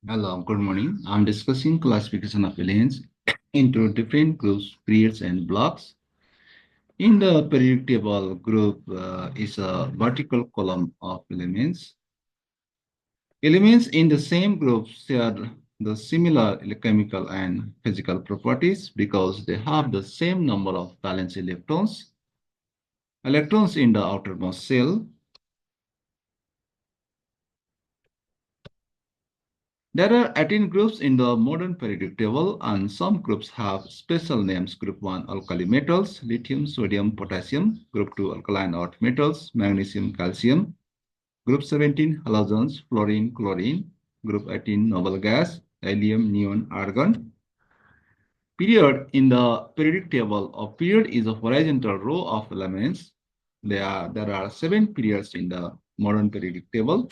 Hello, good morning. I'm discussing classification of elements into different groups, periods, and blocks. In the periodic table, group is a vertical column of elements. Elements in the same group share the similar chemical and physical properties because they have the same number of valence electrons. Electrons in the outermost shell. There are 18 groups in the modern periodic table, and some groups have special names. Group 1 alkali metals, lithium, sodium, potassium. Group 2 alkaline earth metals, magnesium, calcium. Group 17 halogens, fluorine, chlorine. Group 18 noble gas, helium, neon, argon. Period in the periodic table. A period is a horizontal row of elements. There are 7 periods in the modern periodic table.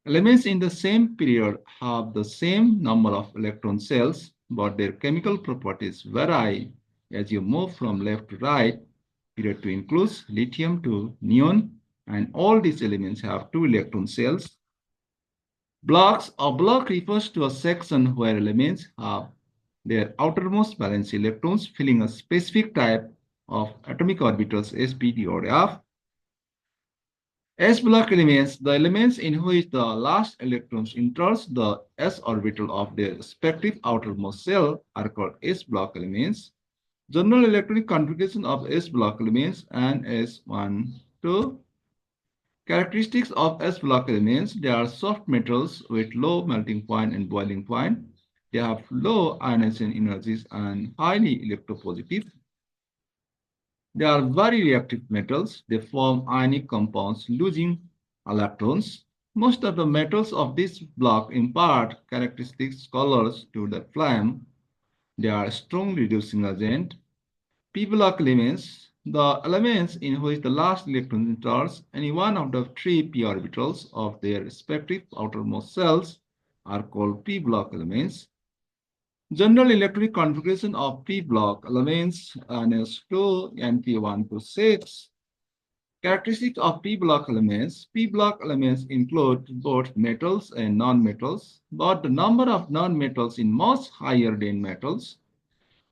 Elements in the same period have the same number of electron cells, but their chemical properties vary as you move from left to right. Period 2 includes lithium to neon, and all these elements have 2 electron cells. Blocks. A block refers to a section where elements have their outermost valence electrons filling a specific type of atomic orbitals sp, d, or f. S-block elements, the elements in which the last electrons enters the s orbital of their respective outermost shell are called S-block elements. General electronic configuration of S-block elements and S1, 2. Characteristics of S-block elements, they are soft metals with low melting point and boiling point. They have low ionization energies and highly electropositive. They are very reactive metals. They form ionic compounds losing electrons. Most of the metals of this block impart characteristic colors to the flame. They are strong reducing agent. P-block elements, the elements in which the last electron enters any one of the 3 p orbitals of their respective outermost shells are called p-block elements. General electronic configuration of p-block elements NS2 and P1 to 6. Characteristics of p-block elements. P-block elements include both metals and non-metals, but the number of non-metals is much higher than metals.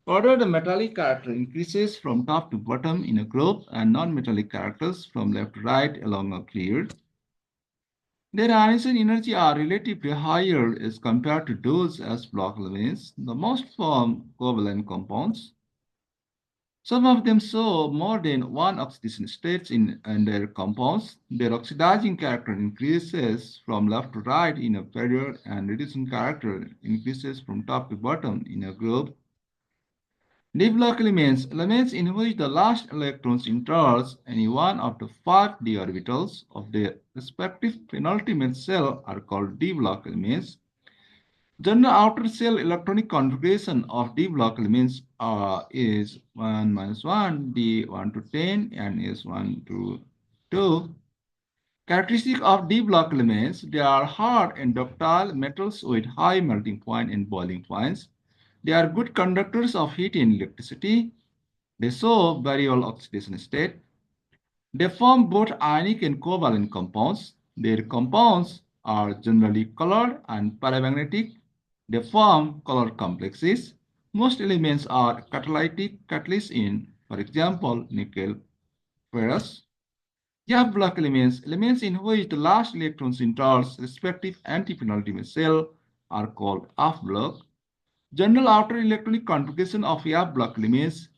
Further, the metallic character increases from top to bottom in a group and non-metallic characters from left to right along a period. Their ionization energy are relatively higher as compared to those as block elements. The most form covalent compounds. Some of them show more than one oxidation states in their compounds. Their oxidizing character increases from left to right in a period and reducing character increases from top to bottom in a group. D-block elements, elements in which the last electrons enters any one of the 5 d orbitals of their respective penultimate shell are called D-block elements. General outer shell electronic configuration of D-block elements is 1 minus 1, D 1 to 10, and S 1 to 2. Characteristic of D-block elements, they are hard and ductile metals with high melting point and boiling points. They are good conductors of heat and electricity. They show variable oxidation state. They form both ionic and covalent compounds. Their compounds are generally colored and paramagnetic. They form color complexes. Most elements are catalytic catalysts in, for example, nickel, ferrous. F-block elements, elements in which the last electrons enters respective anti-penultimate shell are called F-block. General outer electronic configuration of F-block elements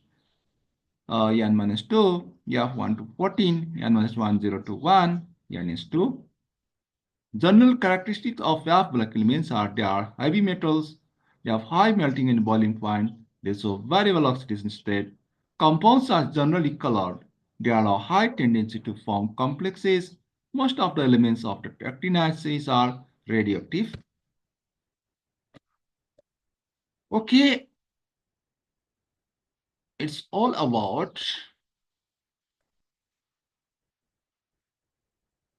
n minus 2, F1 to 14, n minus 1, 0 to 1, n is 2. General characteristics of F-block elements are they are heavy metals, they have high melting and boiling point, they show variable oxidation state. Compounds are generally colored. They are a high tendency to form complexes. Most of the elements of the actinides are radioactive. Okay, it's all about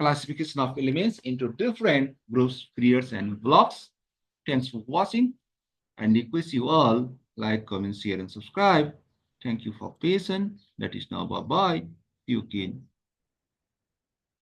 classification of elements into different groups, periods, and blocks. Thanks for watching and request you all like, comment, share, and subscribe. Thank you for patience. That is now bye-bye. You can